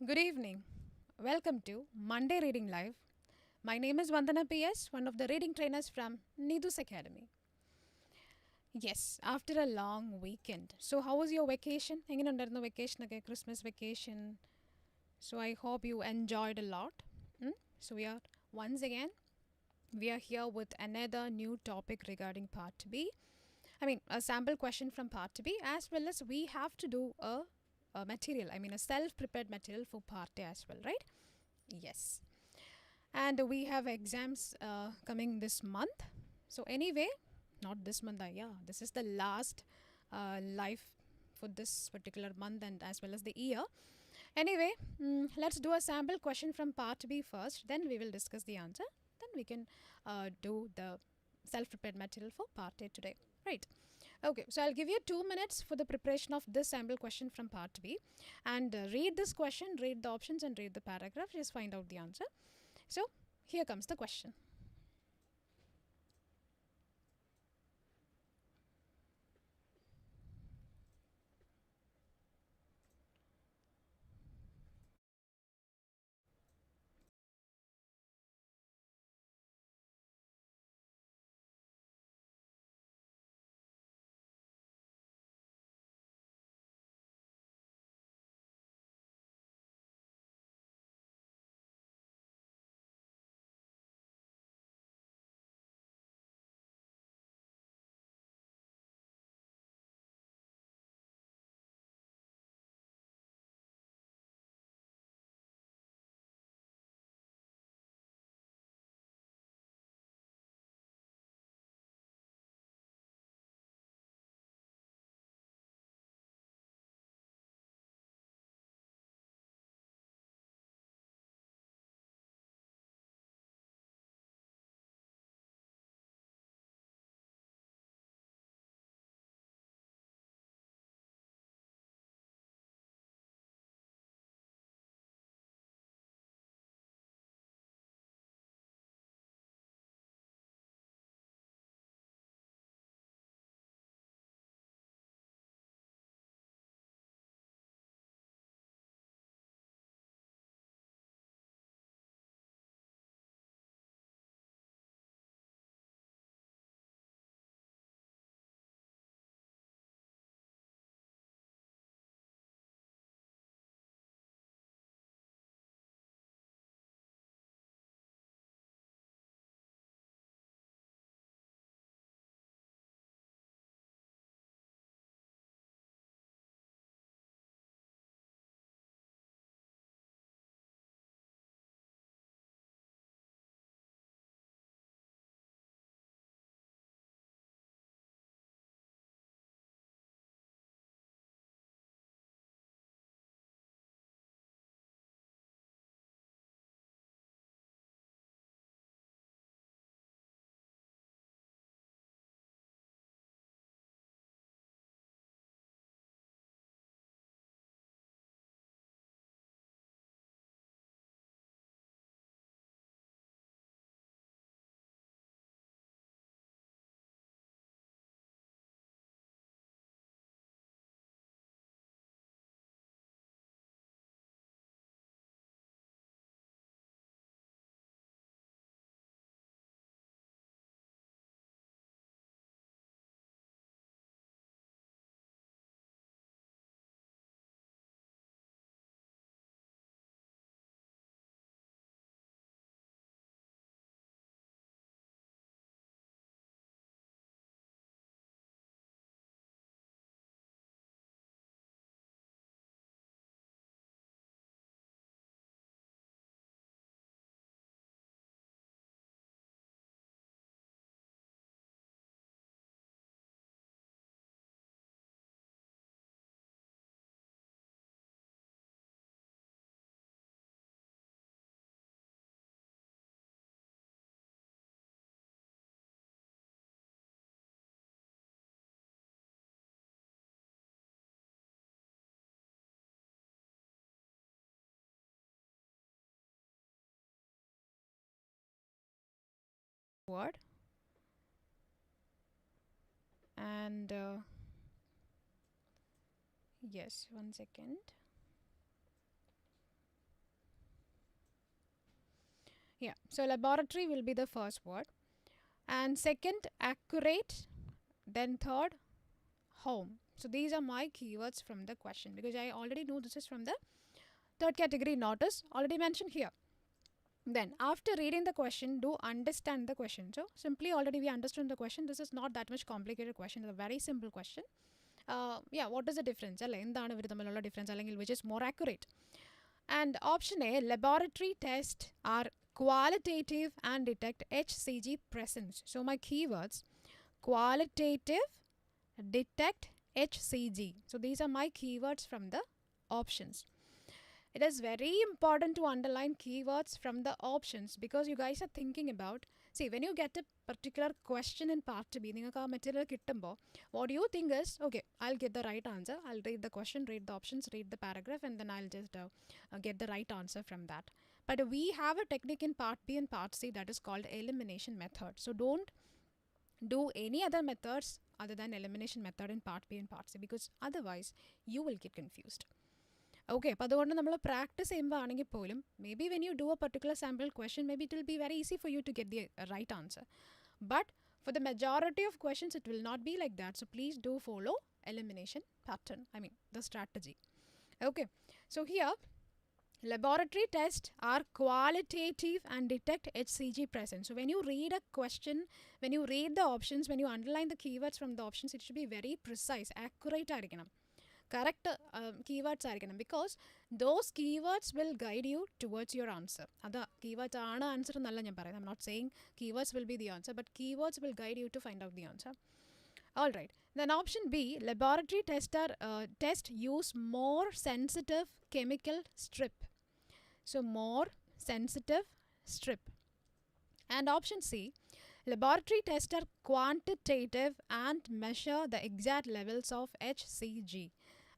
Good evening. Welcome to Monday Reading Live. My name is Vandana PS, one of the reading trainers from Neethu's Academy. Yes, after a long weekend. So, how was your vacation? എങ്ങനെ ഉണ്ടായിരുന്നു vacation ഒക്കെ Christmas vacation? So, I hope you enjoyed a lot. So, once again, we are here with another new topic regarding Part B. I mean, a sample question from Part B, as well as we have to do a material, I mean, a self prepared material for Part A as well, right? Yes. And we have exams coming this month. So, anyway, not this month, yeah, this is the last live for this particular month and as well as the year. Anyway, let's do a sample question from Part B first, then we will discuss the answer. Then we can do the self prepared material for Part A today. Right. Okay, so I'll give you 2 minutes for the preparation of this sample question from Part B. And read this question, read the options, and read the paragraph. Just find out the answer. So, here comes the question. Word. And yes, 1 second. Yeah, so laboratory will be the first word. And second, accurate. Then third, home. So these are my keywords from the question because I already know this is from the third category notice already mentioned here. Then after reading the question, do understand the question. So simply already we understood the question. This is not that much complicated question. It's a very simple question. Yeah, what is the difference? Difference which is more accurate. And option A, laboratory tests are qualitative and detect HCG presence. So my keywords, qualitative, detect, HCG. So these are my keywords from the options. It is very important to underline keywords from the options because you guys are thinking about, see, when you get a particular question in part B, material what do you think is, okay, I'll get the right answer. I'll read the question, read the options, read the paragraph, and then I'll just get the right answer from that. But we have a technique in part B and part C that is called elimination method. So don't do any other methods other than elimination method in part B and part C because otherwise you will get confused. Okay, അപ്പോൾ അതുകൊണ്ട് നമ്മൾ practice ചെയ്യുമ്പോൾ ആണെങ്കിൽ പോലും may be when you do a particular sample question may be it will be very easy for you to get the right answer but for the majority of questions it will not be like that, so please do follow elimination pattern, the strategy. Okay, so here laboratory tests are qualitative and detect HCG presence. So when you read a question, when you read the options, when you underline the keywords from the options, it should be very precise, accurate ആയിരിക്കണം, correct keywords ആയിരിക്കണം, because those keywords will guide you towards your answer. അത് keywords ആണ് answer എന്നല്ല ഞാൻ പറയുന്നത്. I'm not saying keywords will be the answer, but keywords will guide you to find out the answer. Alright, then option B, laboratory test use more sensitive chemical strip. So more sensitive strip. And option C, laboratory tests are quantitative and measure the exact levels of HCG.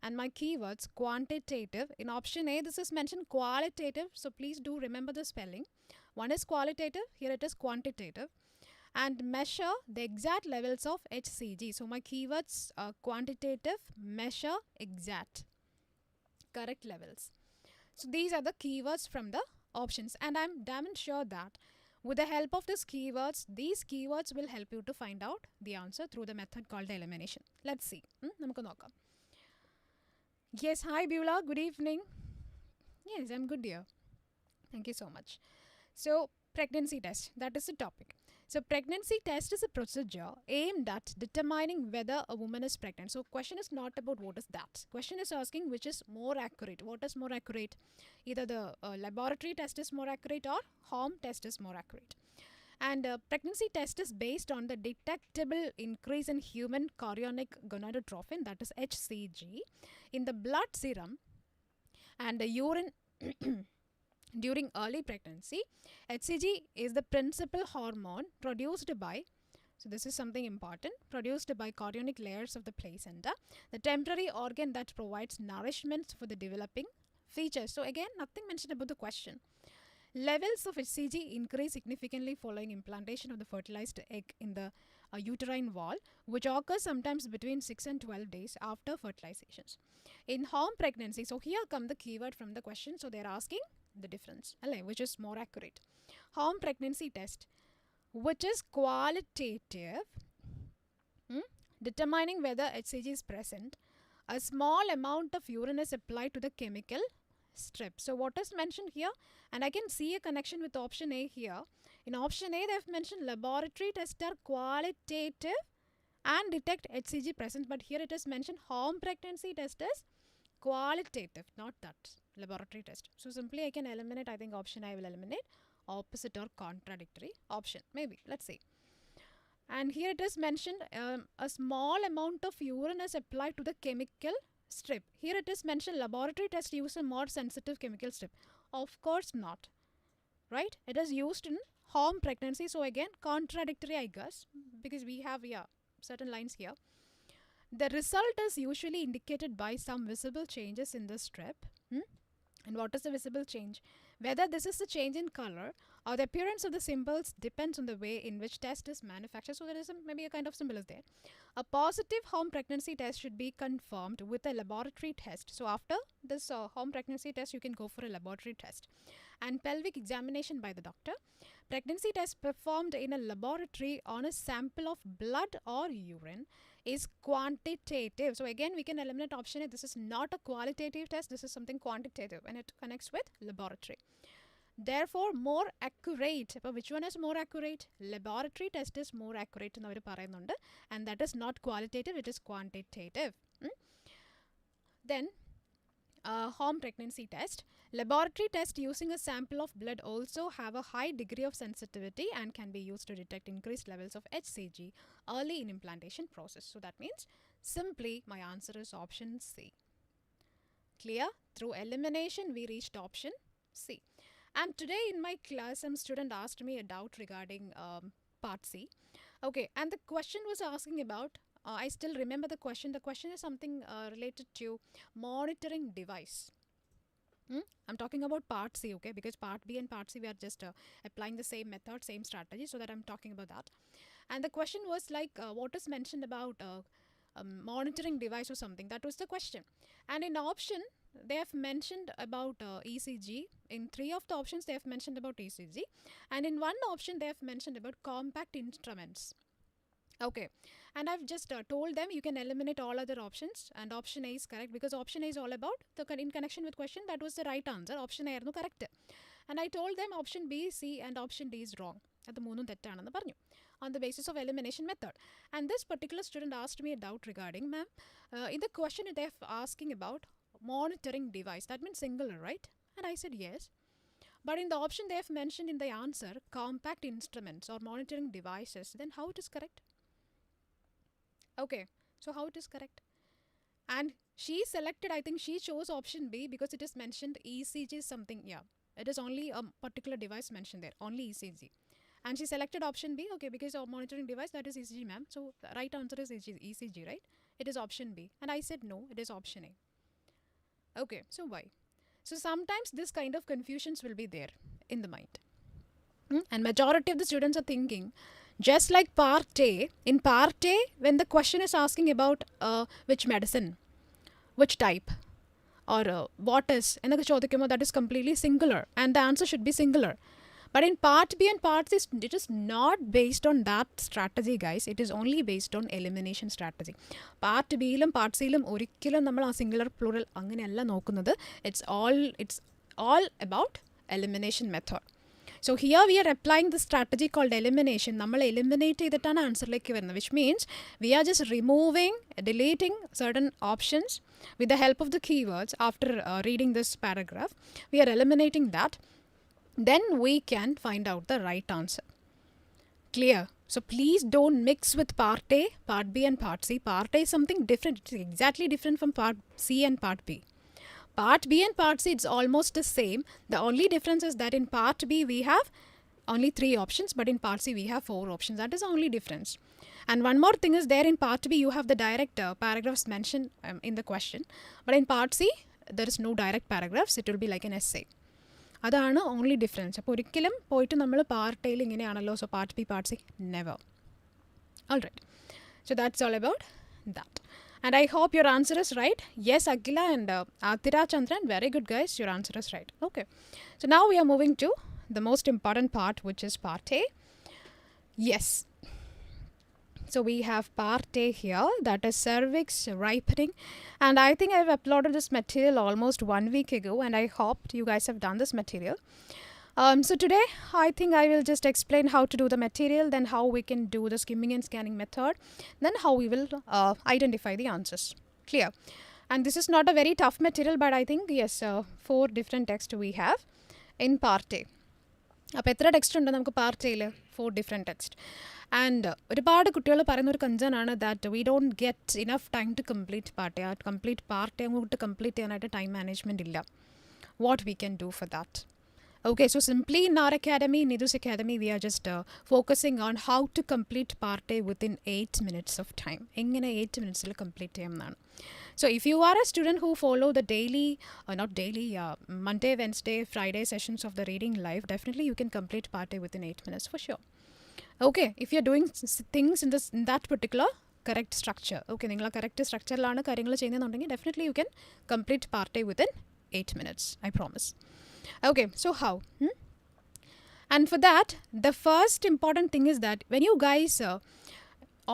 And my keywords, quantitative. In option A, this is mentioned qualitative. So please do remember the spelling. One is qualitative, here it is quantitative. And measure the exact levels of HCG. So my keywords are quantitative, measure, exact. Correct levels. So these are the keywords from the options. And I'm damn sure that with the help of these keywords will help you to find out the answer through the method called elimination. Let's see. നമുക്ക് നോക്കാം. Yes, hi Beulah, good evening. Yes, I'm good dear. Thank you so much. So, pregnancy test, that is the topic. So, pregnancy test is a procedure aimed at determining whether a woman is pregnant. So, question is not about what is that. Question is asking which is more accurate. What is more accurate? Either the laboratory test is more accurate or home test is more accurate. And pregnancy test is based on the detectable increase in human chorionic gonadotrophin, that is HCG, in the blood serum and the urine during early pregnancy. HCG is the principal hormone produced by, so this is something important, produced by chorionic layers of the placenta, the temporary organ that provides nourishment for the developing features. So again, nothing mentioned about the question. Levels of HCG increase significantly following implantation of the fertilized egg in the uterine wall, which occurs sometimes between 6 and 12 days after fertilizations. In home pregnancy, so here come the keyword from the question, so they're asking the difference, which is more accurate. Home pregnancy test, which is qualitative, determining whether HCG is present. A small amount of urine is applied to the chemical strip. So what is mentioned here, and I can see a connection with option A here. In option A, they have mentioned laboratory tests are qualitative and detect HCG presence, but here it is mentioned home pregnancy test is qualitative, not that laboratory test. So simply I can eliminate, I think option I will eliminate, opposite or contradictory option, maybe, let's see. And here it is mentioned a small amount of urine is applied to the chemical strip. Here it is mentioned laboratory test use a more sensitive chemical strip. Of course not, right? It is used in home pregnancy, so again contradictory I guess, because we have certain lines here. The result is usually indicated by some visible changes in the strip. And what is the visible change? Whether this is a change in color or the appearance of the symbols depends on the way in which test is manufactured. So there is maybe a kind of symbol is there. A positive home pregnancy test should be confirmed with a laboratory test. So after this home pregnancy test, you can go for a laboratory test. and pelvic examination by the doctor. Pregnancy test performed in a laboratory on a sample of blood or urine is quantitative. So again, we can eliminate option A. This is not a qualitative test. This is something quantitative, and it connects with laboratory. Therefore, more accurate. Which one is more accurate? Laboratory test is more accurate, and that is not qualitative, it is quantitative. Then, home pregnancy test. Laboratory test using a sample of blood also have a high degree of sensitivity and can be used to detect increased levels of HCG early in implantation process. So that means simply my answer is option C. Clear? Through elimination we reached option C. And today in my class some student asked me a doubt regarding part C. Okay, and the question was asking about I still remember the question. The question is something related to monitoring device. I'm talking about part C, okay, because part B and part C we are just applying the same method, same strategy, so that I'm talking about that. And the question was like what is mentioned about monitoring device or something. That was the question. And in option they have mentioned about ECG. In 3 of the options they have mentioned about ECG, and in 1 option they have mentioned about compact instruments. Okay, and I've just told them you can eliminate all other options, and option A is correct because option A is all about in connection with question. That was the right answer. Option A is correct. And I told them option B, C and option D is wrong. At the moonum തെറ്റാണെന്ന് പറഞ്ഞു on the basis of elimination method. And this particular student asked me a doubt regarding, ma'am, in the question they're asking about monitoring device. That means singular, right? And I said yes. But in the option they have mentioned in the answer compact instruments or monitoring devices, then how it is correct? Okay, so how it is correct? And she selected, I think she chose option B because it is mentioned ECG something. Yeah, it is only a particular device mentioned there, only ECG. And she selected option B, okay, because of monitoring device, that is ECG, ma'am. So the right answer is ECG, right? It is option B. And I said no, it is option A. Okay, so why? So sometimes this kind of confusions will be there in the mind. And majority of the students are thinking, just like part A, in part A, when the question is asking about which medicine, which type, or what is, that is completely singular, and the answer should be singular. But in part B and part C, it is not based on that strategy, guys. It is only based on elimination strategy. Part B ilum part C ilum orikkalum nammal aa singular plural anganeyalla nokkunnathu. It's all about elimination method. So here we are applying the strategy called elimination. നമ്മൾ eliminate ചെയ്തിട്ടാണ് ആൻസറിലേക്ക് വരുന്നത്, which means we are just removing, deleting certain options with the help of the keywords. After reading this paragraph, we are eliminating that. Then we can find out the right answer. Clear? So please don't mix with part A, part B and part C. Part A is something different. It's exactly different from part C and part B. Part B and part C, it's almost the same. The only difference is that in part B we have only 3 options, but in part C we have 4 options. That is the only difference. And one more thing is there in part B you have the direct paragraphs mentioned in the question. But in part C there is no direct paragraphs. It will be like an essay. അതാണ് only difference. അപ്പോൾ ഒരിക്കലും പോയിട്ട് നമ്മൾ part എയിൽ ഇങ്ങനെയാണല്ലോ, so part B part C never. All right, so that's all about that. And I hope your answer is right. Yes, Akhila and Atira Chandran, very good guys, your answer is right. Okay, so now we are moving to the most important part, which is part A. Yes, so we have part A here, that is cervix ripening, and I think I've uploaded this material almost 1 week ago, and I hope you guys have done this material. So today I think I will just explain how to do the material, then how we can do the skimming and scanning method, then how we will identify the answers. Clear? And this is not a very tough material, but I think yes, 4 different texts we have in part A. അപ്പോൾ എത്ര text ഉണ്ട് നമുക്ക് part എയിൽ? 4 different text. And ഒരുപാട് കുട്ടികൾ പറയുന്ന ഒരു concern ആണ് that we don't get enough time to complete part A. ആ കംപ്ലീറ്റ് പാർട്ട് എ അങ്ങോട്ട് കംപ്ലീറ്റ് ചെയ്യാനായിട്ട് ടൈം മാനേജ്മെൻറ്റ് ഇല്ല. What we can do for that? Okay, so simply in our academy, Neethu's Academy, we are just focusing on how to complete part A within 8 minutes of time. എങ്ങനെ 8 minutes complete ചെയ്യാമെന്നാണ്. So if you are a student who follow the daily, not daily, Monday, Wednesday, Friday sessions of the reading live, definitely you can complete part A within 8 minutes for sure. Okay, if you are doing things in that particular correct structure, okay, നിങ്ങൾ correct structureലാണ് കാര്യങ്ങൾ ചെയ്യുന്നതെന്നുണ്ടെങ്കിൽ definitely you can complete part A within 8 minutes, I promise. Okay, so how? And for that, the first important thing is that when you guys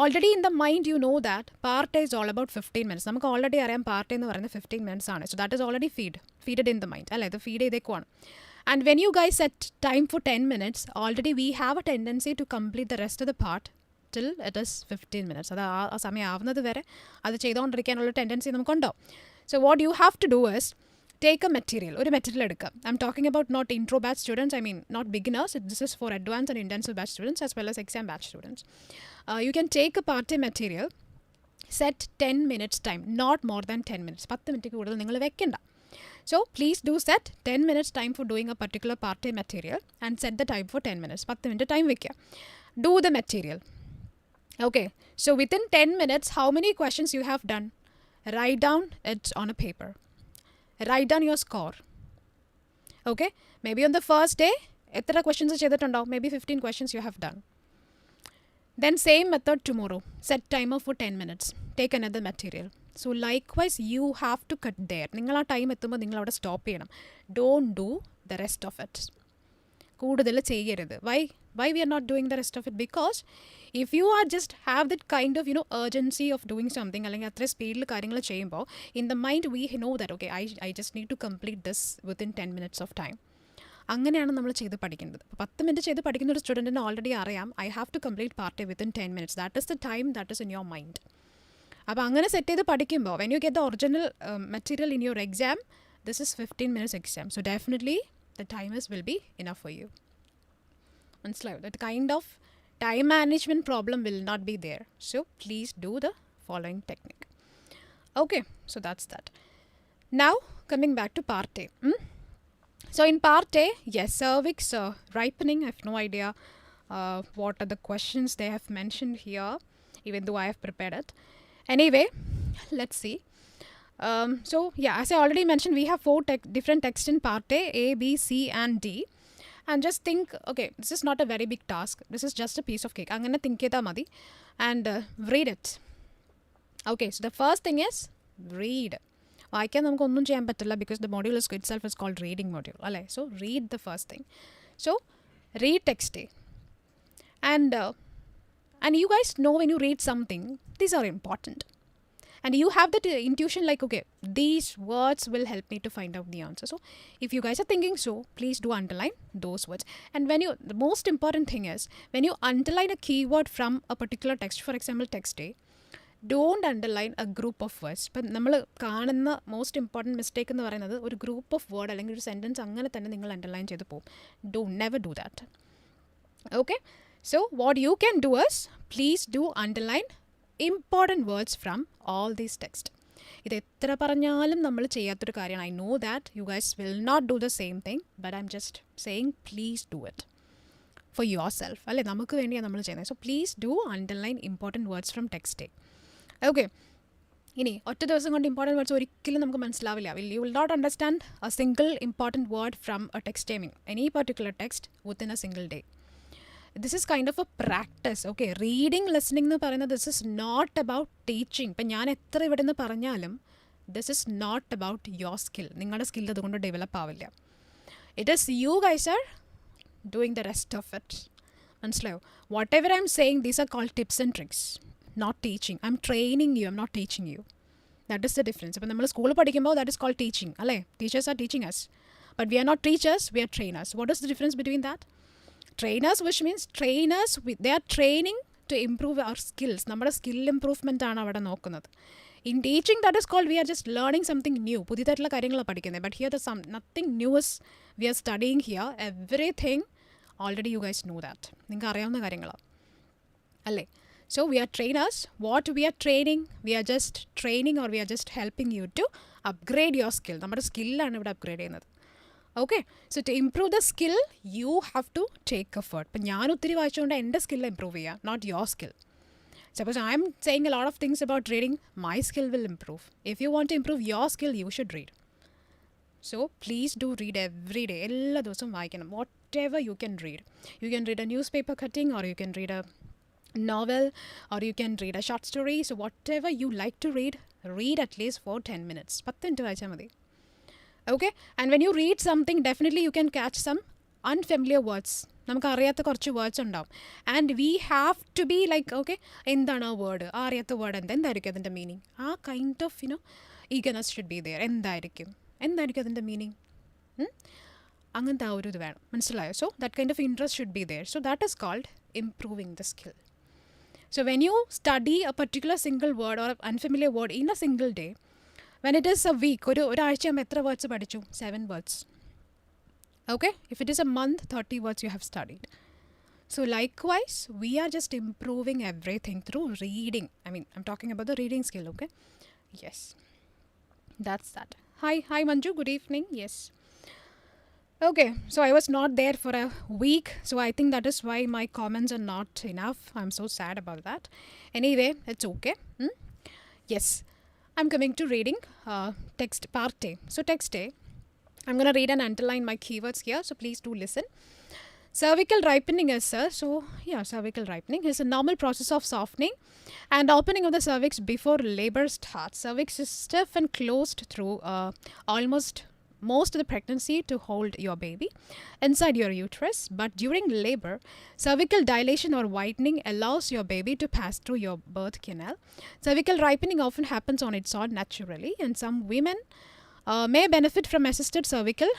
already in the mind you know that part A is all about 15 minutes. നമുക്ക് already അറിയാം part എന്ന് പറയുന്നത് 15 minutes ആണ്. So that is already feeded in the mind. അല്ലേ, ഇത് feed ചെയ്തേക്കുവാണ്. And when you guys set time for 10 minutes, already we have a tendency to complete the rest of the part till it is 15 minutes. അത് ആ സമയം ആവുന്നത് വരെ അത് ചെയ്തുകൊണ്ടിരിക്കാനുള്ള tendency നമുക്കുണ്ടോ? So what you have to do is take a material, ഒരു material എടുക്കുക. I'm talking about not intro batch students, I mean not beginners. This is for advanced and intensive batch students as well as exam batch students. You can take a part A material, set 10 minutes time, not more than 10 minutes. 10 minute കൂടുതൽ നിങ്ങൾ വെക്കണ്ട. So please do set 10 minutes time for doing a particular part A material and set the time for 10 minutes. 10 minute time വെക്കുക. Do the material. Okay, so within 10 minutes, how many questions you have done? Write down it on a paper. Write down your score. Okay, maybe on the first day, എത്ര questions ചെയ്തിട്ടുണ്ടാവും? Maybe 15 questions you have done. Then same method tomorrow. Set timer for 10 minutes. Take another material. So likewise, you have to cut there. നിങ്ങൾ ആ time എത്തുമ്പോൾ നിങ്ങൾ അവിടെ stop ചെയ്യണം. Don't do the rest of it. കൂടുതൽ ചെയ്യരുത്. Why we are not doing the rest of it? Because if you are just have that kind of urgency of doing something, അല്ലെങ്കിൽ അത്ര സ്പീഡിൽ കാര്യങ്ങൾ ചെയ്യുമ്പോൾ in the mind we know that okay, I just need to complete this within 10 minutes of time. അങ്ങനെയാണ് നമ്മൾ ചെയ്ത് പഠിക്കുന്നത്. 10 minute ചെയ്ത് പഠിക്കുന്ന ഒരു സ്റ്റുഡൻറ്റിന് ഓൾറെഡി അറിയാം I have to complete part A within 10 minutes. That is the time that is in your mind. അപ്പോൾ അങ്ങനെ സെറ്റ് ചെയ്ത് പഠിക്കുമ്പോൾ when you get the original material in your exam, this is 15 minutes exam. So definitely the timers will be enough for you. മനസ്സിലായോ? That kind of time management problem will not be there. So please do the following technique. Okay, so that's that. Now coming back to part A. So in part A, yes, cervix ripening. I have no idea what are the questions they have mentioned here, even though I have prepared it. Anyway, let's see. So yeah, as I already mentioned, we have 4 different texts in part A, B, C and D. And just think, okay, this is not a very big task. This is just a piece of cake. Angana think cheytha madi and read it. Okay, so the first thing is read. വായിക്കാൻ നമുക്ക് ഒന്നും ചെയ്യാൻ പറ്റില്ല because the module itself is called reading module. അല്ലേ? So read the first thing. So read text A. And you guys know when you read something, these are important. And you have that intuition like, okay, these words will help me to find out the answer. So if you guys are thinking so, please do underline those words. And the most important thing is, when you underline a keyword from a particular text, for example, text A, don't underline a group of words. ഇപ്പം നമ്മൾ കാണുന്ന most important mistake എന്ന് പറയുന്നത് ഒരു group of word അല്ലെങ്കിൽ ഒരു sentence അങ്ങനെ തന്നെ നിങ്ങൾ അണ്ടർലൈൻ ചെയ്ത് പോകും. Never do that. Okay, so what you can do is please do underline important words from all these text. ഇത് എത്ര പറഞ്ഞാലും നമ്മൾ ചെയ്യാത്തൊരു കാര്യമാണ്. I know that you guys will not do the same thing, but I'm just saying please do it for yourself. അല്ലേ, നമുക്ക് വേണ്ടിയാണ് നമ്മൾ ചെയ്യുന്നത്. So please do underline important words from text. Okay, ഇനി ഒറ്റ ദിവസം കൊണ്ട് important words ഒരിക്കലും നമുക്ക് മനസ്സിലാവില്ല. You will not understand a single important word from a text timing any particular text within a single day. This is kind of a practice. Okay, reading listening എന്ന് പറയുന്നത് this is not about teaching. ഇപ്പം ഞാൻ എത്ര ഇവിടെ നിന്ന് പറഞ്ഞാലും this is not about your skill. നിങ്ങളുടെ skill അതുകൊണ്ട് ഡെവലപ്പ് ആവില്ല. It is you guys are doing the rest of it. മനസ്സിലായോ? Whatever I M saying these are called tips and tricks, not teaching. I'm training you, I'm not teaching you. That is the difference. If we school പഠിക്കുമ്പോൾ that is called teaching. അല്ലേ, teachers are teaching us, but we are not teachers, we are trainers. What is the difference between that? Trainers, which means trainers, they are training to improve our skills. നമ്മുടെ skill improvement ആണ് അവിടെ നോക്കുന്നത്. In teaching, that is called we are just learning something new. പുതിയതായിട്ടുള്ള കാര്യങ്ങളാണ് പഠിക്കുന്നത്. But here nothing new is we are studying here. Everything already you guys know that. നിങ്ങൾക്ക് അറിയാവുന്ന കാര്യങ്ങളാണ് അല്ലേ. So we are trainers. What we are training? We are just training or we are just helping you to upgrade your skill. നമ്മുടെ സ്കില്ലാണ് ഇവിടെ upgrade ചെയ്യുന്നത്. Okay, so to improve the skill you have to take effort. ഇപ്പം ഞാൻ ഒത്തിരി വായിച്ചുകൊണ്ട് എൻ്റെ skill improve ചെയ്യുക, not your skill. Suppose I am saying a lot of things about reading, my skill will improve. If you want to improve your skill, you should read. So please do read every day. എല്ലാ ദിവസവും വായിക്കണം. Whatever you can read. You can read a newspaper cutting or you can read a novel or you can read a short story. So whatever you like to read at least for 10 minutes. 10 minutes വായിച്ചാൽ മതി. Okay, and when you read something, definitely you can catch some unfamiliar words. നമുക്ക് അറിയാത്ത കുറച്ച് words ഉണ്ടാവും. And we have to be like okay, എന്താണ് ആ word, ആ അറിയാത്ത വേർഡ് എന്തായിരിക്കും അതിൻ്റെ മീനിങ്, ആ kind of eagerness should be there. എന്തായിരിക്കും അതിൻ്റെ മീനിങ്, അങ്ങനത്തെ ആ ഒരു ഇത് വേണം, മനസ്സിലായോ? So that kind of interest should be there. So that is called improving the skill. So when you study a particular single word or unfamiliar word in a single day, when it is a week, ഒരാഴ്ചയാകുമ്പോൾ എത്ര words പഠിച്ചു? 7 words. Okay, if it is a month, 30 words you have studied. So likewise, we are just improving everything through reading. I mean, I'm talking about the reading skill. Okay, yes, that's that. Hi Manju, good evening. Yes. Okay, so I was not there for a week, so I think that is why my comments are not enough. I'm so sad about that. Anyway, it's okay. Yes, I'm coming to reading text part A. So text A, I'm going to read and underline my keywords here, so please do listen. Cervical ripening is cervical ripening is a normal process of softening and opening of the cervix before labor starts. Cervix is stiff and closed through almost most of the pregnancy to hold your baby inside your uterus, but during labor, cervical dilation or widening allows your baby to pass through your birth canal. Cervical ripening often happens on its own naturally, and some women may benefit from assisted cervical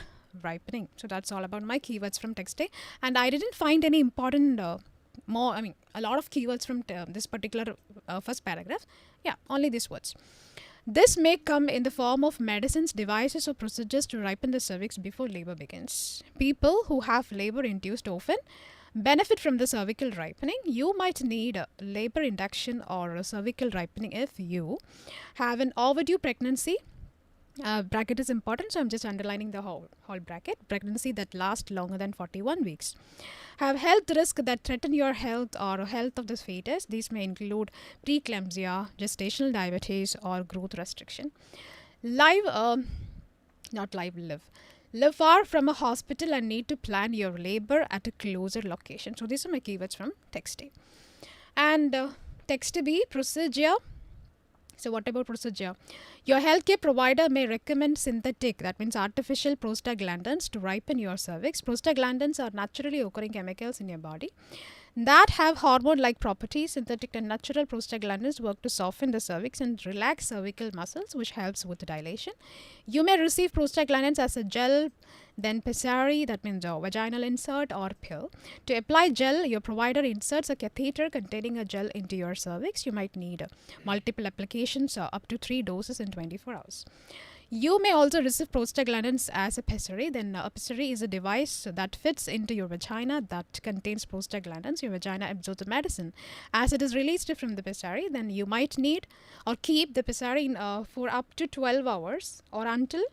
ripening. So that's all about my keywords from text A, and I didn't find any important a lot of keywords from this particular first paragraph. Yeah, only these words. This may come in the form of medicines, devices, or procedures to ripen the cervix before labor begins. People who have labor-induced often benefit from the cervical ripening. You might need a labor induction or a cervical ripening if you have an overdue pregnancy. Bracket is important, so I'm just underlining the whole bracket. Pregnancy that lasts longer than 41 weeks. Have health risks that threaten your health or health of the fetus. These may include preeclampsia, gestational diabetes, or growth restriction. Live far from a hospital and need to plan your labor at a closer location. So these are my keywords from text A. And text B, procedure. So what about procedure? Your healthcare provider may recommend synthetic, that means artificial prostaglandins to ripen your cervix. Prostaglandins are naturally occurring chemicals in your body that have hormone-like properties. Synthetic and natural prostaglandins work to soften the cervix and relax cervical muscles, which helps with dilation. You may receive prostaglandins as a gel, then pessary, that means a vaginal insert, or pill. To apply gel, your provider inserts a catheter containing a gel into your cervix. You might need multiple applications, up to 3 doses in 24 hours. You may also receive prostaglandins as a pessary. Then a pessary is a device that fits into your vagina that contains prostaglandins. Your vagina absorbs the medicine as it is released from the pessary. Then you might need or keep the pessary for up to 12 hours or until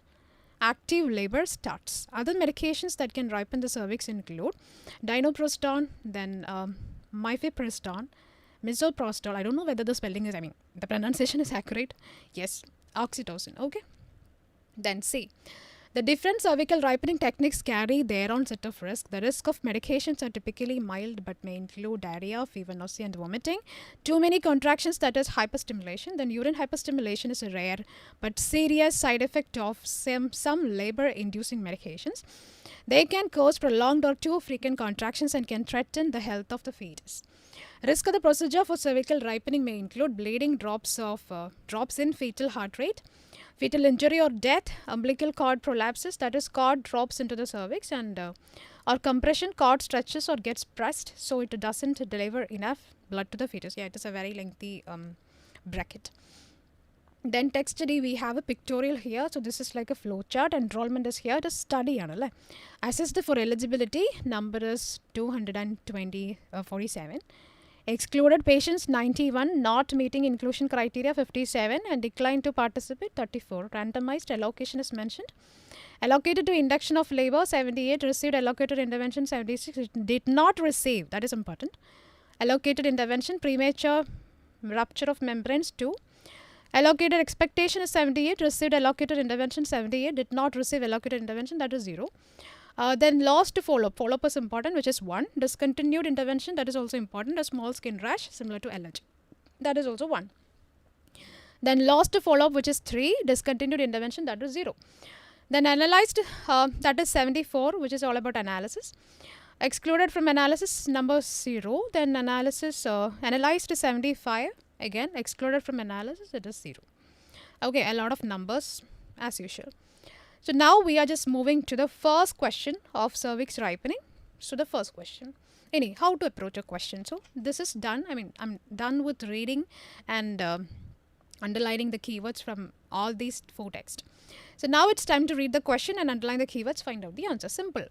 active labor starts. Other medications that can ripen the cervix include dinoproston, then mifepristone, misoprostol. I don't know whether the spelling is, the pronunciation is accurate. Yes, oxytocin. Okay. Then C. The different cervical ripening techniques carry their own set of risks. The risk of medications are typically mild but may include diarrhea, fever, nausea, and vomiting. Too many contractions, that is hyperstimulation. Then urine hyperstimulation is a rare but serious side effect of some labor-inducing medications. They can cause prolonged or too frequent contractions and can threaten the health of the fetus. Risk of the procedure for cervical ripening may include bleeding, drops in fetal heart rate, fetal injury or death, umbilical cord prolapses, that is cord drops into the cervix, and or compression, cord stretches or gets pressed so it doesn't deliver enough blood to the fetus. Yeah, it is a very lengthy bracket. Then text D, we have a pictorial here. So this is like a flow chart. Enrollment is here. It is study. Assessed for eligibility, number is 247. Excluded patients 91, not meeting inclusion criteria 57, and declined to participate 34. Randomized allocation is mentioned. Allocated to induction of labor 78, received allocated intervention 76, did not receive, that is important, allocated intervention. Premature rupture of membranes 2. Allocated expectation is 78, received allocated intervention 78, did not receive allocated intervention, that is 0. Then lost follow-up. Follow-up is important, which is 1. Discontinued intervention, that is also important. A small skin rash similar to allergy, that is also 1. Then lost follow-up, which is 3. Discontinued intervention, that is 0. Then analyzed, that is 74, which is all about analysis. Excluded from analysis, number 0. Then analyzed 75. Again, excluded from analysis, it is 0. Okay, a lot of numbers as usual. So now we are just moving to the first question of cervix ripening. So the first question. How to approach a question. So this is done. I'm done with reading and underlining the keywords from all these 4 texts. So now it's time to read the question and underline the keywords, find out the answer. Simple.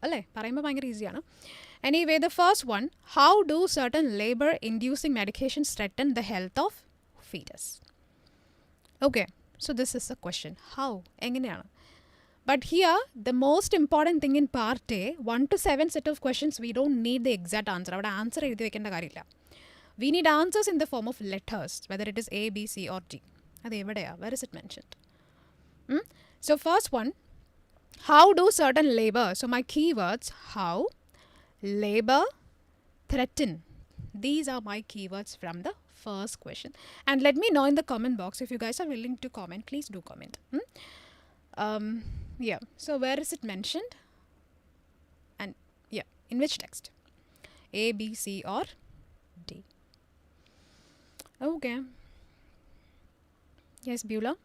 Easy. Anyway, the first one, how do certain labor-inducing medications threaten the health of fetus? Okay, so this is the question. How? But here, the most important thing in part A, 1 to 7 set of questions, we don't need the exact answer. We need answers in the form of letters, whether it is A, B, C or D. Where is it mentioned? So first one, how do certain labor, so my keywords, how, labor, threaten. These are my keywords from the first question. And let me know in the comment box if you guys are willing to comment. Please do comment. Yeah, so where is it mentioned? And yeah, in which text? A, B, C or D? Okay. Yes, Beulah?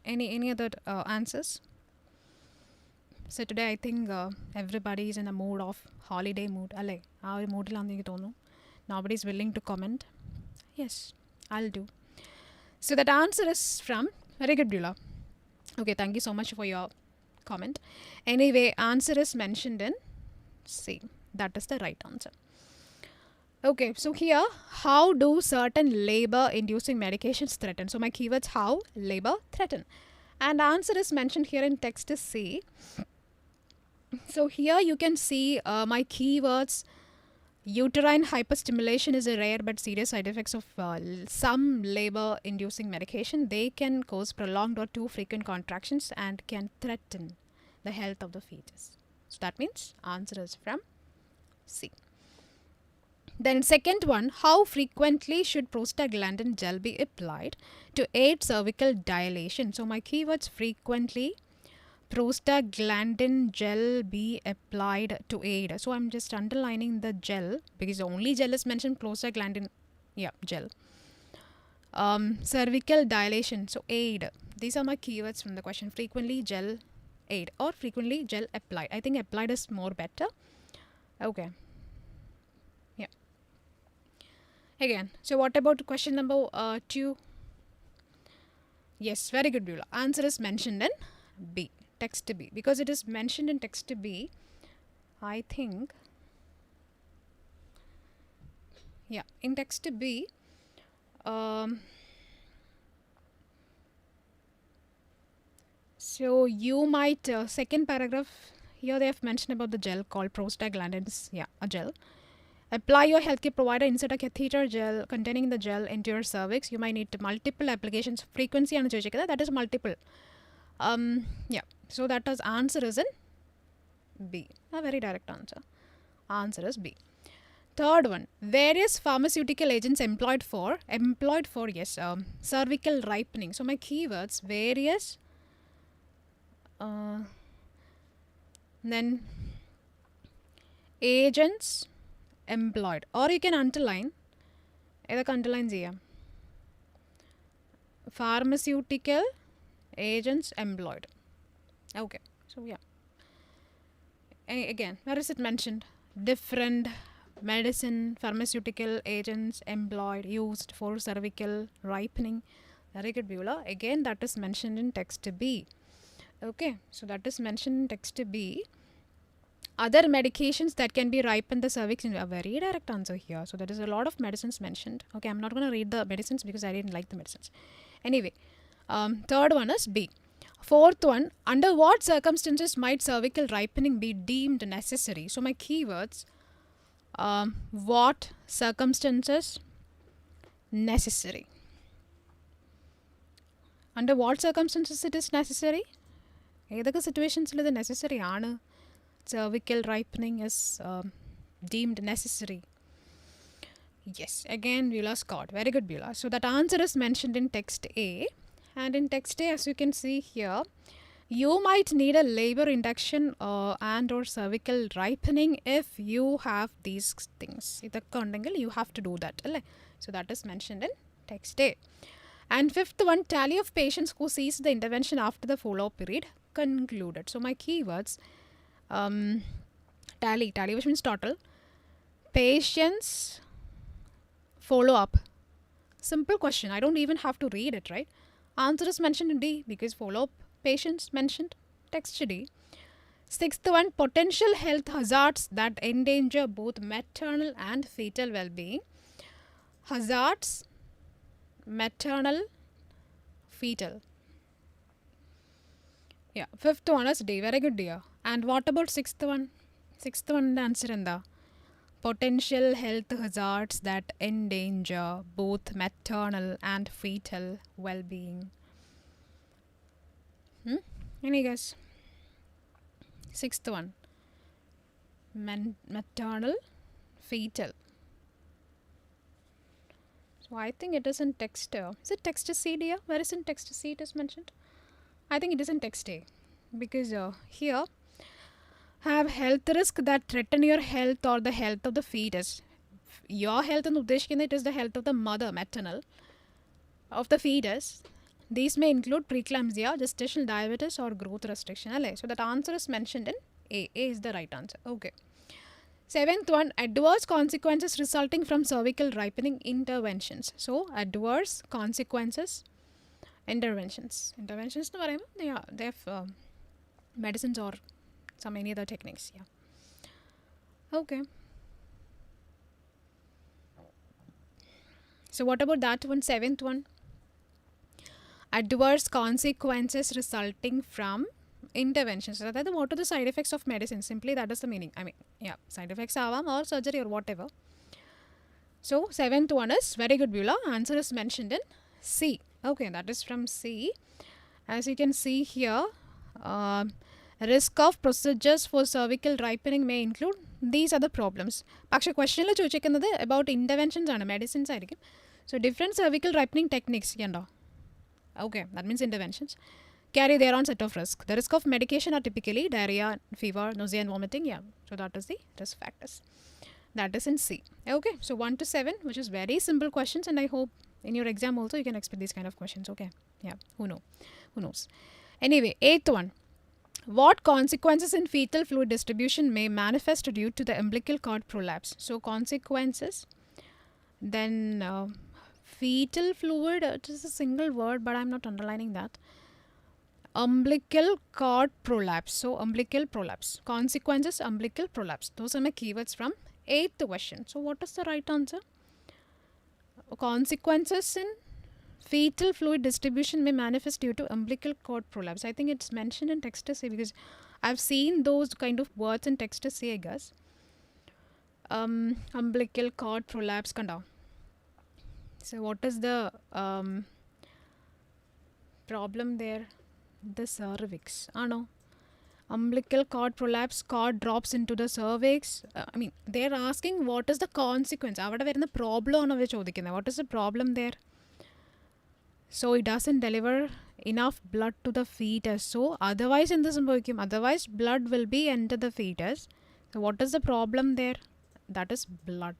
Any other answers? So today I think everybody is in a mood of holiday mood. Nobody is willing to comment. Yes, I'll do. So that answer is from, very good, Beulah. Okay, thank you so much for your comment. Anyway, answer is mentioned in C. That is the right answer. Okay, so here, how do certain labor-inducing medications threaten? So my keywords, how, labor, threaten. And answer is mentioned here in text is C. So here you can see my keywords. Uterine hyperstimulation is a rare but serious side effects of some labor-inducing medication. They can cause prolonged or too frequent contractions and can threaten the health of the fetus. So that means answer is from C. Then second one, how frequently should prostaglandin gel be applied to aid cervical dilation? So my keywords, frequently, prostaglandin gel be applied to aid. So I'm just underlining the gel because only gel is mentioned, prostaglandin, gel. Cervical dilation, so aid. These are my keywords from the question. Frequently gel aid or frequently gel applied. I think applied is more better. Okay. Yeah. Again, so what about question number 2? Yes, very good, Beulah. Answer is mentioned in B, text B. Because it is mentioned in text B, I think, yeah, in text B, so you might, second paragraph, here they have mentioned about the gel called prostaglandins, a gel. Apply your healthcare provider, insert a catheter gel containing the gel into your cervix. You might need multiple applications. Frequency and that is multiple. So that is answer is in B. A very direct answer. Answer is B. Third one, various pharmaceutical agents employed for cervical ripening. So my keywords, various, then agents employed, or you can underline, pharmaceutical agents employed. Okay, so yeah. Again, where is it mentioned? Different medicine, pharmaceutical agents employed, used for cervical ripening. Very good, Beulah. Again, that is mentioned in text B. Okay, so that is mentioned in text B. Other medications that can be ripen the cervix, a very direct answer here. So there is a lot of medicines mentioned. Okay, I'm not going to read the medicines because I didn't like the medicines. Anyway, third one is B. Fourth one, under what circumstances might cervical ripening be deemed necessary? So my keywords, what circumstances necessary? Under what circumstances it is necessary? Edaka situations is necessary. Cervical ripening is deemed necessary. Yes, again Beulah scored. Very good, Beulah. So that answer is mentioned in text A. And in text A, as you can see here, You might need a labor induction and or cervical ripening if you have these things. You have to do that. So that is mentioned in text A. And fifth one, tally of patients who ceased the intervention after the follow-up period concluded. So my keywords, tally which means total, patients, follow-up. Simple question. I don't even have to read it, right? Answer is mentioned in D because follow-up patients mentioned text D. Sixth one, potential health hazards that endanger both maternal and fetal well-being. Hazards, maternal, fetal. Yeah, fifth one is D. Very good, dear. And what about sixth one? Sixth one, the answer in the potential health hazards that endanger both maternal and fetal well-being. Any guess? Sixth one, maternal, fetal. So I think it is in text. Is it text C, dear? Where is in text C it is mentioned? I think it is in text A because here have health risk that threaten your health or the health of the fetus. Your health and Udeshkin, it is the health of the mother, maternal, of the fetus. These may include preeclampsia, gestational diabetes, or growth restriction. So that answer is mentioned in A. A is the right answer. Okay. Seventh one, adverse consequences resulting from cervical ripening interventions. So adverse consequences, interventions. Interventions, they have medicines or some any other techniques. Yeah. Okay. So what about that one? Seventh one, adverse consequences resulting from interventions. So that what are the side effects of medicine? Simply that is the meaning. I mean, yeah, side effects avam or surgery or whatever. So seventh one is very good, Beulah. Answer is mentioned in C. Okay, that is from C. As you can see here, risk of procedures for cervical ripening may include these are the problems. Paksha question la chochikkunnathu about interventions and medicines aayirikkum. So different cervical ripening techniques yanda. Okay, that means interventions carry their own set of risk. The risk of medication are typically diarrhea, fever, nausea and vomiting. Yeah, so that is the risk factors. That is in C. Okay, so 1 to 7, which is very simple questions, and I hope in your exam also you can expect these kind of questions. Okay, yeah, who knows. Anyway, 8th one. What consequences in fetal fluid distribution may manifest due to the umbilical cord prolapse? So consequences, then fetal fluid, it is a single word, but I'm not underlining that. Umbilical cord prolapse. So umbilical prolapse. Consequences, umbilical prolapse. Those are my keywords from 8th question. So what is the right answer? Consequences in fetal fluid distribution may manifest due to umbilical cord prolapse. I think it's mentioned in text essay because I've seen those kind of words in text essay, I guess. Umbilical cord prolapse kanda. So what is the problem there? The cervix. No. Umbilical cord prolapse, cord drops into the cervix. I mean, they're asking what is the consequence. Avada varuna problem aanu chodikkunnu. What is the problem there? So it doesn't deliver enough blood to the fetus. So otherwise in this otherwise blood will be enter the fetus. So what is the problem there? That is blood.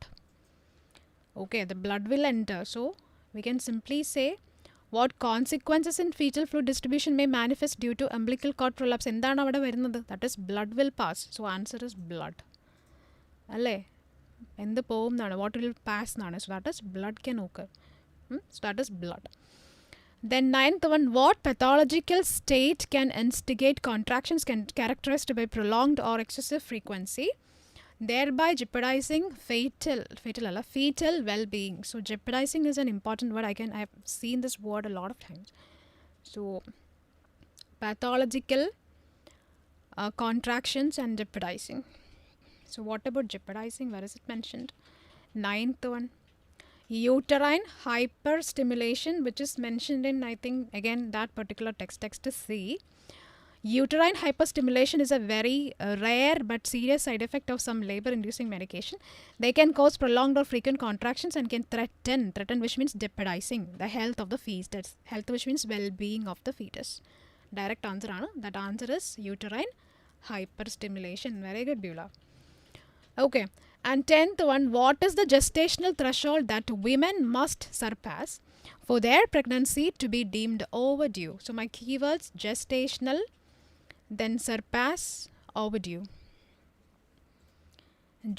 Okay, the blood will enter. So we can simply say what consequences in fetal fluid distribution may manifest due to umbilical cord prolapse. That is blood will pass. So answer is blood. In the poem, what will pass? So that is blood can occur. So that is blood. Then 9th one, what pathological state can instigate contractions characterized by prolonged or excessive frequency, thereby jeopardizing fetal well-being. So jeopardizing is an important word. I have seen this word a lot of times. So pathological contractions and jeopardizing. So what about jeopardizing? Where is it mentioned? 9th one. Uterine hyperstimulation, which is mentioned in, I think, again, that particular text is C. Uterine hyperstimulation is a very rare but serious side effect of some labor-inducing medication. They can cause prolonged or frequent contractions and can threaten which means jeopardizing the health of the fetus. Health which means well-being of the fetus. Direct answer ആണ്. That answer is uterine hyperstimulation. Very good, Beulah. Okay. And 10th one, what is the gestational threshold that women must surpass for their pregnancy to be deemed overdue? So my keywords, gestational, then surpass, overdue.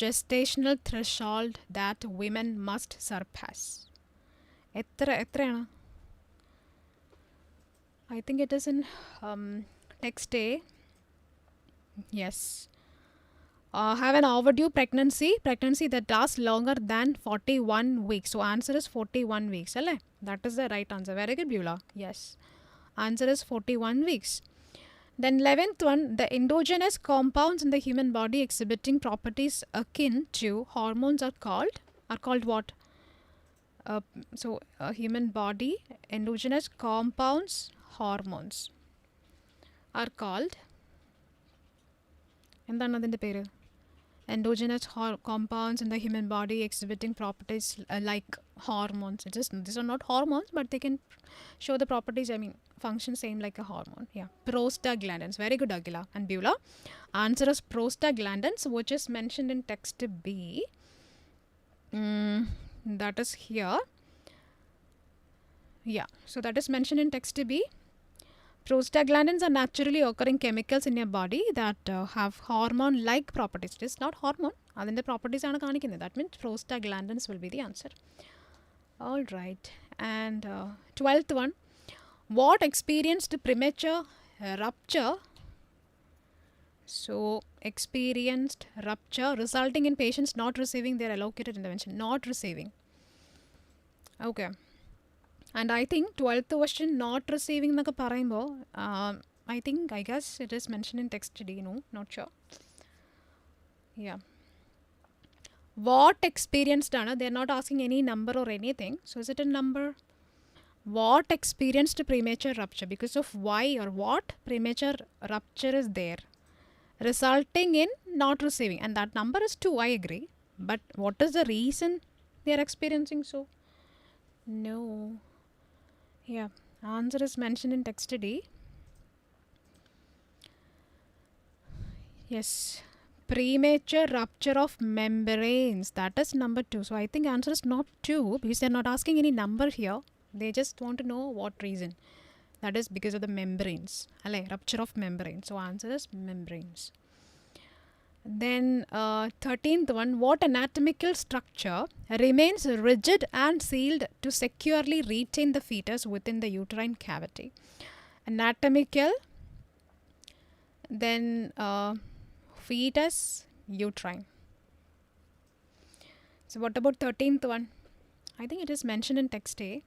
Gestational threshold that women must surpass. എത്രയാണ്? I think it is in text A. Yes. Have an overdue pregnancy that lasts longer than 41 weeks. So answer is 41 weeks. Alle? That is the right answer. Very good, Beulah. Yes. Answer is 41 weeks. Then 11th one, the endogenous compounds in the human body exhibiting properties akin to hormones are called what? Human body, endogenous compounds, hormones are called. എന്താണ് അതിൻ്റെ പേര്? Endogenous compounds in the human body exhibiting properties like hormones. These are not hormones, but they can show the properties, function same like a hormone. Yeah. Prostaglandins. Very good, Aguila and Beulah. Answer is prostaglandins, which is mentioned in text B. That is here. Yeah. So that is mentioned in text B. Prostaglandins are naturally occurring chemicals in your body that have hormone-like properties. It is not hormone. Adinte properties aanu kanikkunnu. That means prostaglandins will be the answer. All right. And 12th one. What experienced premature rupture? So, experienced rupture resulting in patients not receiving their allocated intervention. Not receiving. Okay. And I think 12th question, not receiving എന്നൊക്കെ പറയുമ്പോൾ I guess it is mentioned in text D, no? Not sure. Yeah. What experienced ആണ്? They are not asking any number or anything. So is it a number? What experienced premature rupture? Because of why or what premature rupture is there? Resulting in not receiving. And that number is 2, I agree. But what is the reason they are experiencing so? No. Yeah, answer is mentioned in text D. Yes, premature rupture of membranes. That is number 2. So I think answer is not 2 because they are not asking any number here. They just want to know what reason. That is because of the membranes. Rupture of membranes. So answer is membranes. Then 13th one, what anatomical structure remains rigid and sealed to securely retain the fetus within the uterine cavity? Anatomical, then fetus, uterine. So what about 13th one? I think it is mentioned in text A.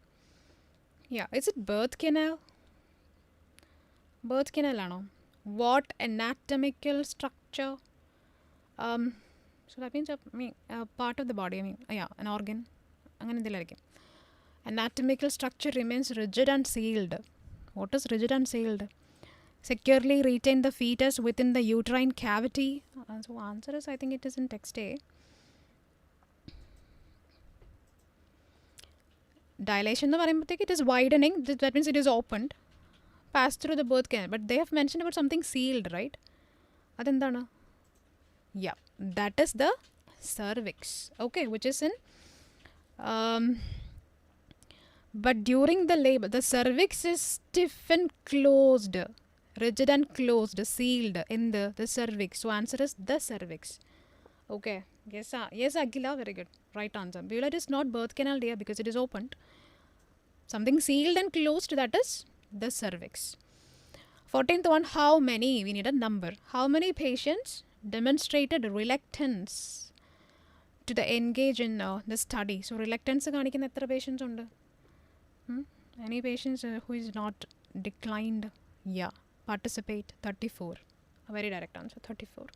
Yeah, is it birth canal? Birth canal ano? What anatomical structure? So that means part of the body, an organ. Anatomical structure remains rigid and sealed. What is rigid and sealed? Securely retain the fetus within the uterine cavity. So answer is, I think it is in text A. Dilation, it is widening. That means it is opened. Passed through the birth canal. But they have mentioned about something sealed, right? Adendana? Yeah, that is the cervix. Okay, which is in but during the labor, the cervix is stiff and closed, rigid and closed, sealed in the cervix. So answer is the cervix. Okay. Yes, Aguila, very good. Right answer. Beulah, it is not birth canal there because it is opened. Something sealed and closed, that is the cervix. 14th one, how many? We need a number. How many patients demonstrated reluctance to the engage in the study? So reluctance കാണിക്കുന്ന എത്ര patients ഉണ്ട്? Any patients who is not declined? Yeah, participate, 34. A very direct answer, 34.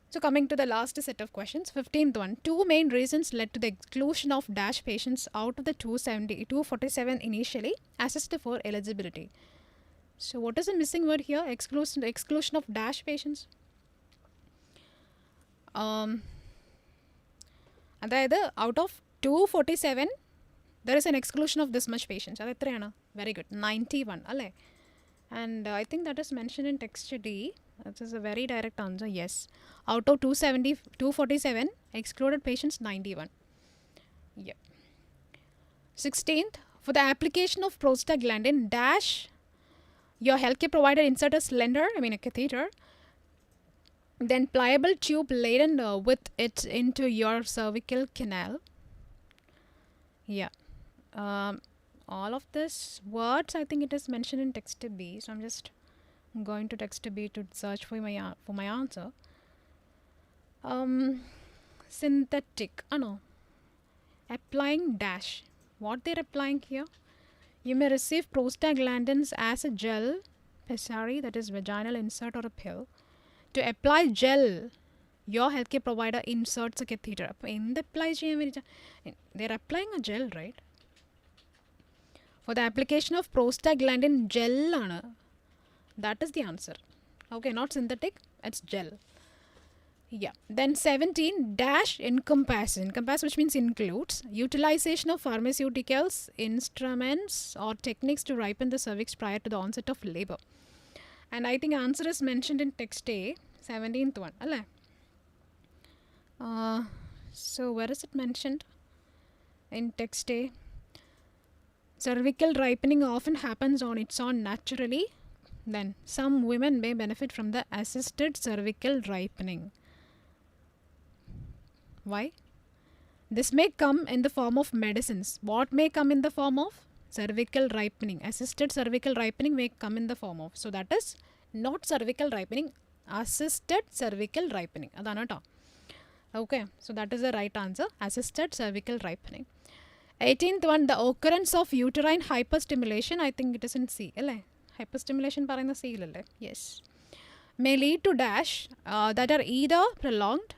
So coming to the last set of questions, 15th one. 2 main reasons led to the exclusion of dash patients out of the 247 initially assessed for eligibility. So what is the missing word here? Exclusion of dash patients. അതായത് out of 247 there is an exclusion of this much patients. അത് എത്രയാണ്? Very good, 91 അല്ലേ? And I think that is mentioned in text D. That is a very direct answer. Yes. Out of 270, 247, excluded patients 91. Yeah. 16th, for the application of prostaglandin dash, your healthcare provider insert a cylinder, a catheter, then pliable tube laden with it into your cervical canal. Yeah. Um, all of this words, I think it is mentioned in text B. So I'm just going to text B to search for my answer. Synthetic. No. Applying dash. What they're applying here? You may receive prostaglandins as a gel, pessary, that is vaginal insert or a pill. To apply gel, your healthcare provider inserts a catheter. They're applying a gel, right? For the application of prostaglandin gel, that is the answer. Okay, not synthetic, it's gel. Yeah. Then 17 dash encompass. Encompass, which means includes utilization of pharmaceuticals, instruments or techniques to ripen the cervix prior to the onset of labor. And I think answer is mentioned in text A, 17th one. So where is it mentioned? In text A. Cervical ripening often happens on its own naturally. Then some women may benefit from the assisted cervical ripening. Why? This may come in the form of medicines. What may come in the form of? Cervical ripening. Assisted cervical ripening may come in the form of. So that is not cervical ripening, assisted cervical ripening. Okay, so that is the right answer. Assisted cervical ripening. 18th one, the occurrence of uterine hyperstimulation. I think it is in C. Hyperstimulation parayna C. Yes. May lead to dash that are either prolonged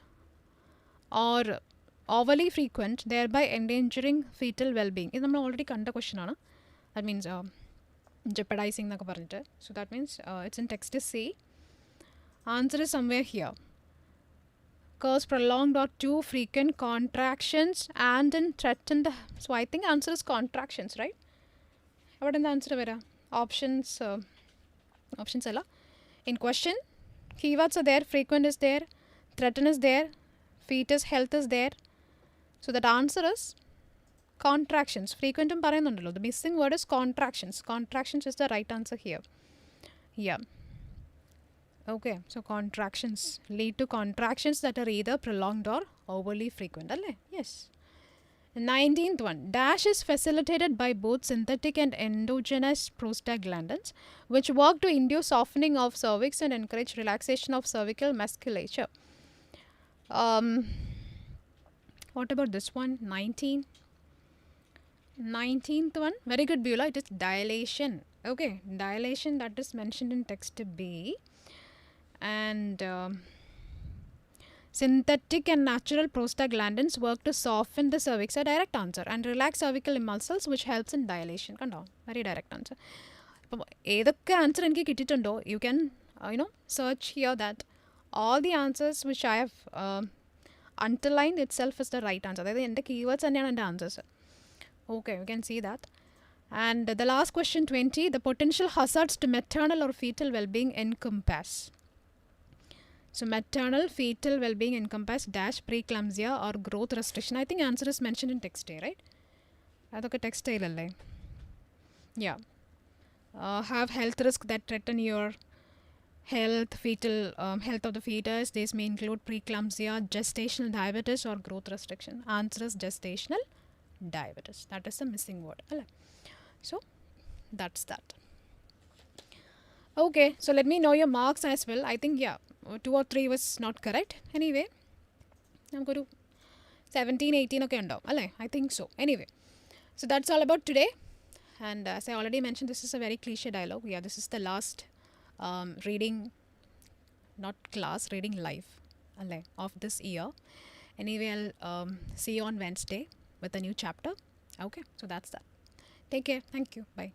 or overly frequent, thereby endangering fetal well-being. This we already kanda question. That means jeopardizing. So that means it's in text C. Answer is somewhere here. Cause prolonged or too frequent contractions and then threatened. So I think answer is contractions, right? What is the answer? Options. Options. In question, keywords are there, frequent is there, threaten is there, fetus health is there. So that answer is contractions. Frequent and parayunnundallo. The missing word is contractions. Contractions is the right answer here. Yeah. Okay. So contractions lead to contractions that are either prolonged or overly frequent. Yes. 19th one. Dash is facilitated by both synthetic and endogenous prostaglandins, which work to induce softening of cervix and encourage relaxation of cervical musculature. What about this one? 19th one. Very good, Beulah. It is dilation. Okay, dilation, that is mentioned in text B. And synthetic and natural prostaglandins work to soften the cervix. A direct answer. And relax cervical muscles, which helps in dilation. Very direct answer. Edakke answer enke kittitundo, you can search here that all the answers which I have underlined itself is the right answer. That is the keywords and the answers. Okay, you can see that. And the last question 20, the potential hazards to maternal or fetal well-being encompass. So maternal fetal well-being encompass dash preeclampsia or growth restriction. I think answer is mentioned in text A, right? Adokke text A lalle. Yeah. Have health risk that threaten your health, fetal health of the fetus. These may include preeclampsia, gestational diabetes or growth restriction. Answer is gestational diabetes. That is the missing word. So that's that. Okay, so let me know your marks as well. I think 2 or 3 was not correct. Anyway, I'm going to 17, 18 okay undao. I think so. Anyway, so that's all about today. And as I already mentioned, this is a very cliche dialogue. Yeah, this is the last reading, not class, reading live of this year. Anyway, I'll see you on Wednesday with a new chapter. Okay, so that's that. Take care. Thank you. Bye.